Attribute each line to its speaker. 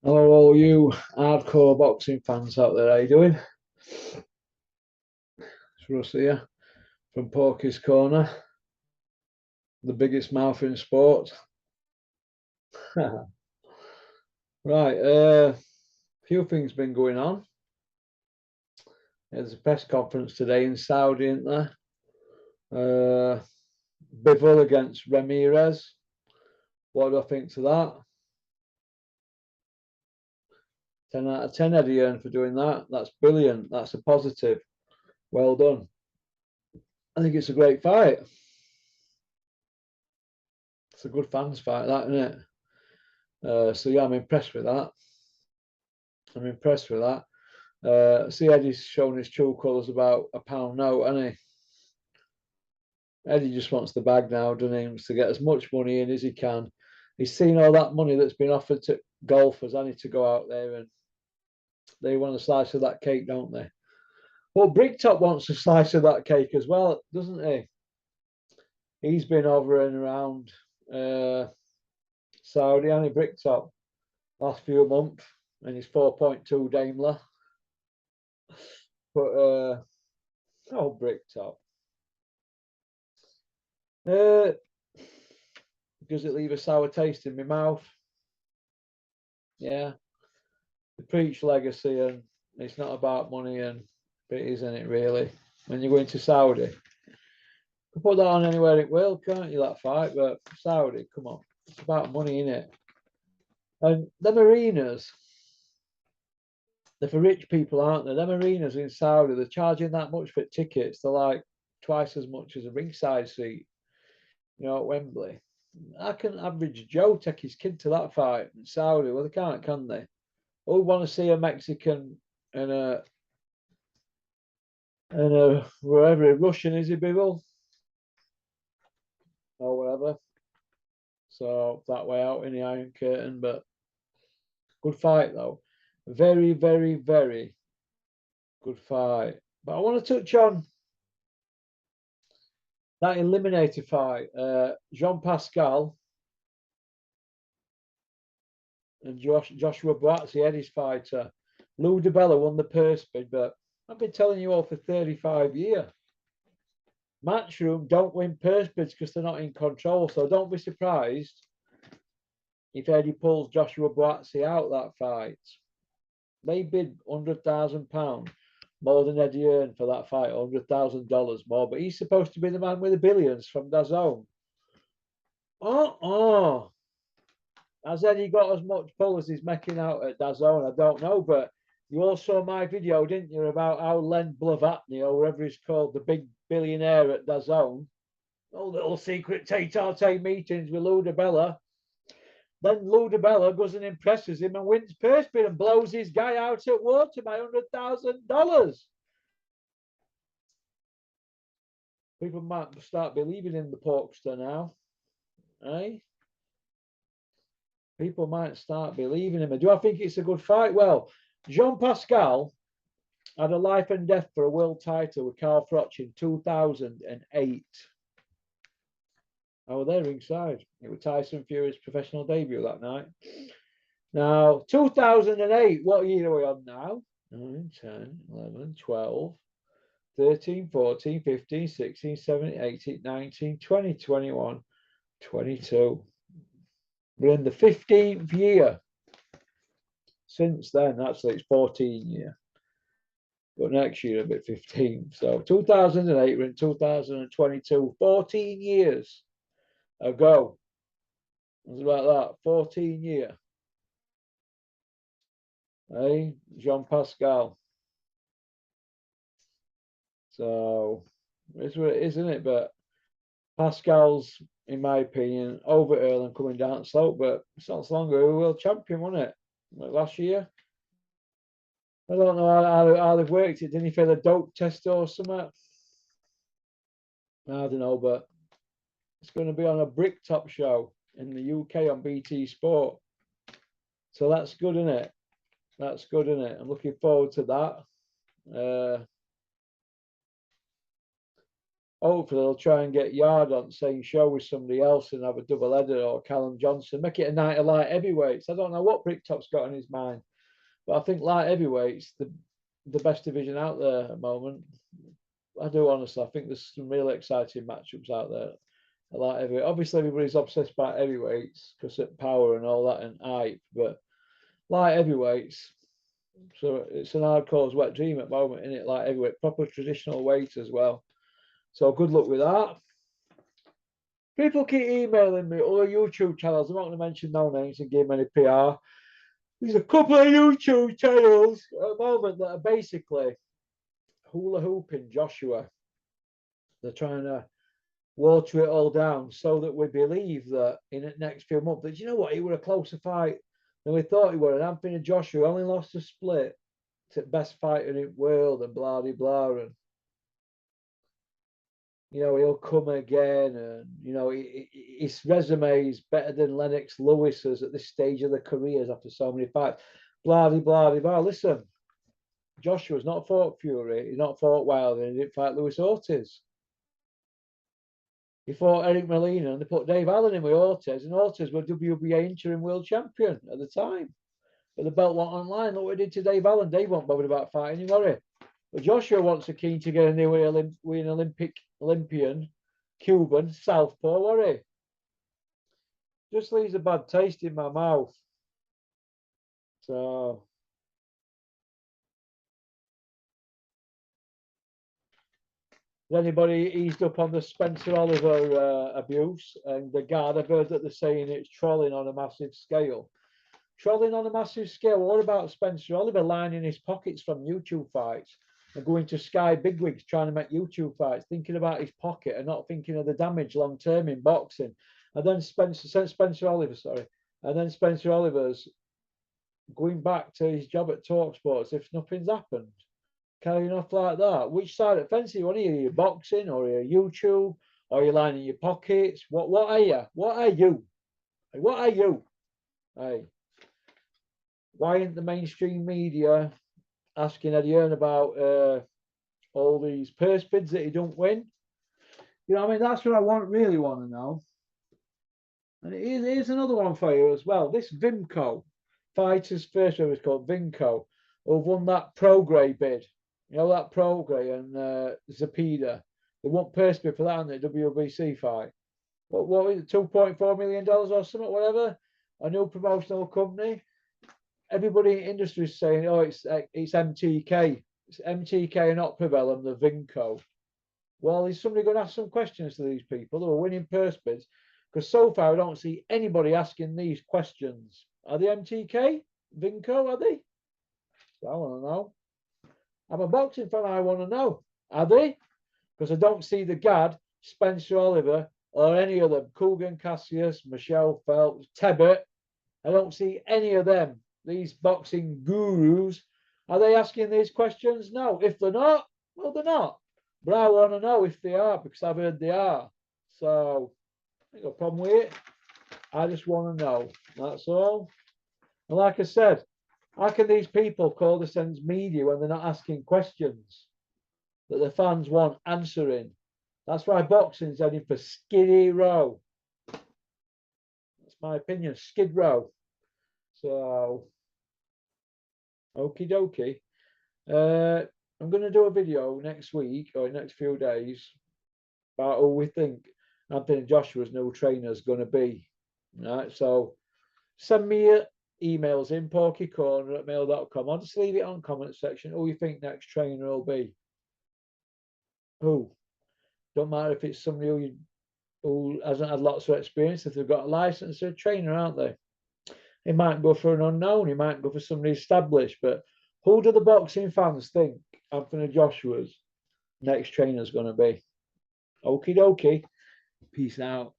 Speaker 1: Hello, all you hardcore boxing fans out there. How you doing? It's Russ here from Porky's Corner, the biggest mouth in sport. Right, few things been going on. There's a press conference today in Saudi, isn't there? Bivol against Ramirez. What do I think to that? 10 out of 10 Eddie earned for doing that. That's brilliant. That's a positive. Well done. I think it's a great fight. It's a good fans fight, that, isn't it? So yeah, I'm impressed with that. I'm impressed with that. See, Eddie's shown his true colours about a pound note, hasn't he? Eddie just wants the bag now, doesn't he? He wants to get as much money in as he can. He's seen all that money that's been offered to golfers, I need to go out there and they want a slice of that cake, don't they? Well, Bricktop wants a slice of that cake as well, doesn't he? He's been over and around Saudi, hasn't he, Bricktop, last few months, and he's 4.2 Daimler. But oh, Bricktop. Does it leave a sour taste in my mouth? Yeah. They preach legacy and it's not about money, and it isn't it really? When you're going to Saudi, you can put that on anywhere it will, can't you? That fight, but Saudi, come on, it's about money, in it. And them arenas, they're for rich people, aren't they? Them arenas in Saudi, they're charging that much for tickets. They're like twice as much as a ringside seat, you know, at Wembley. How can average Joe take his kid to that fight in Saudi? Well, they can't, can they? Who would want to see a Mexican and a wherever Russian is he, Bivol or whatever? So that way out in the Iron Curtain, but good fight though. Very, very, very good fight. But I want to touch on that eliminator fight. Jean Pascal and Joshua Buatsi, Eddie's fighter. Lou DiBella won the purse bid, but I've been telling you all for 35 years. Matchroom don't win purse bids because they're not in control. So don't be surprised if Eddie pulls Joshua Buatsi out that fight. They bid £100,000 more than Eddie earned for that fight, $100,000 more. But he's supposed to be the man with the billions from DAZN. Oh, has Eddie got as much pull as he's making out at DAZN? I don't know, but you all saw my video, didn't you, about how Len Blavatny, or whatever he's called, the big billionaire at DAZN, all little secret tete-a-tete meetings with Lou DiBella. Then Lou DiBella goes and impresses him and wins purse bid and blows his guy out at water by $100,000. People might start believing in the Porkster now, eh? People might start believing him. Do I think it's a good fight? Well, Jean Pascal had a life and death for a world title with Carl Froch in 2008. I was there ringside. It was Tyson Fury's professional debut that night. Now, 2008, what year are we on now? 9, 10, 11, 12, 13, 14, 15, 16, 17, 18, 19, 20, 21, 22. We're in the 15th year since then. Actually, it's 14 year. But next year it'll be 15. So 2008, we're in 2022, 14 years ago. It was about that, 14 year. Hey, Jean Pascal. So it's what it is, isn't it? But Pascal's, in my opinion, over early and coming down slope, but it's not so long ago, a world champion, wasn't it? Like last year. I don't know how they've worked it. Didn't he fail a dope test or something? I don't know, but it's going to be on a Bricktop show in the UK on BT Sport. So that's good, isn't it? That's good, isn't it? I'm looking forward to that. Hopefully they'll try and get Yard on same show with somebody else and have a double header, or Callum Johnson. Make it a night of light heavyweights. I don't know what Bricktop's got in his mind, but I think light heavyweights the best division out there at the moment. I do honestly. I think there's some really exciting matchups out there. I like heavyweight. Obviously, everybody's obsessed by heavyweights because of power and all that and hype, but light heavyweights. So it's an hardcore's wet dream at the moment, isn't it? Light heavyweight, proper traditional weight as well. So good luck with that. People keep emailing me other YouTube channels. I'm not going to mention no names and give them any PR. There's a couple of YouTube channels at the moment that are basically hula hooping Joshua. They're trying to water it all down so that we believe that in the next few months, that you know what, he would a closer fight than we thought he would. And Anthony Joshua only lost a split to best fighter in the world and blah blah blah, and you know he'll come again, and you know his resume is better than Lennox Lewis's at this stage of their careers after so many fights. Blah blah blah blah. Listen, Joshua's not fought Fury, he's not fought Wilder, and he didn't fight Luis Ortiz. He fought Eric Molina and they put Dave Allen in with Ortiz, and Ortiz was WBA interim world champion at the time. But the belt went online. Look what he did to Dave Allen. Dave wasn't bothered about fighting him, was he? But Joshua wants a keen to get a new Olympian, Cuban, Southpaw, was he? Just leaves a bad taste in my mouth. So has anybody eased up on the Spencer Oliver abuse? And the guard, I've heard that they're saying it's trolling on a massive scale. Trolling on a massive scale. What about Spencer Oliver lining his pockets from YouTube fights and going to Sky bigwigs trying to make YouTube fights, thinking about his pocket and not thinking of the damage long term in boxing? And then Spencer Oliver's going back to his job at Talksport as if nothing's happened. Carrying off like that. Which side of the fence are you on? Are you boxing or are you YouTube? Or are you lining your pockets? What are you? What are you? What are you? Hey. Why isn't the mainstream media asking Eddie Hearn about all these purse bids that he don't win? You know, I mean, that's what I really want to know. And here's another one for you as well. This Vimco, Fighters First, whatever it's called, Vimco, who won that Prograis bid. You know, that Prograis and Zapida. They want purse bid for that on the WBC fight. What was it, $2.4 million or something, whatever? A new promotional company. Everybody in the industry is saying, oh, it's MTK. It's MTK and Optivel and the Vinco. Well, is somebody going to ask some questions to these people who are winning purse bids? Because so far, I don't see anybody asking these questions. Are they MTK? Vinco, are they? So I want to know. I'm a boxing fan, I want to know. Are they? Because I don't see the Gad, Spencer Oliver, or any of them, Kugan Cassius, Michelle Phelps, Tebbet. I don't see any of them. These boxing gurus, are they asking these questions? No. If they're not, well, they're not. But I want to know if they are, because I've heard they are. So, I ain't got a problem with it. I just want to know. That's all. And like I said, how can these people call this media when they're not asking questions that the fans want answering? That's why boxing's heading for Skiddy Row. That's my opinion, Skid Row. So, okie dokie. I'm going to do a video next week or next few days about who we think Anthony Joshua's new trainer is going to be. Right, so send me your emails in porkycorner@mail.com. I'll just leave it on comment section who you think next trainer will be. Who? Don't matter if it's somebody who hasn't had lots of experience, if they've got a license, they're a trainer, aren't they? He might go for an unknown, he might go for somebody established, but who do the boxing fans think Anthony Joshua's next trainer is going to be? Okie dokie. Peace out.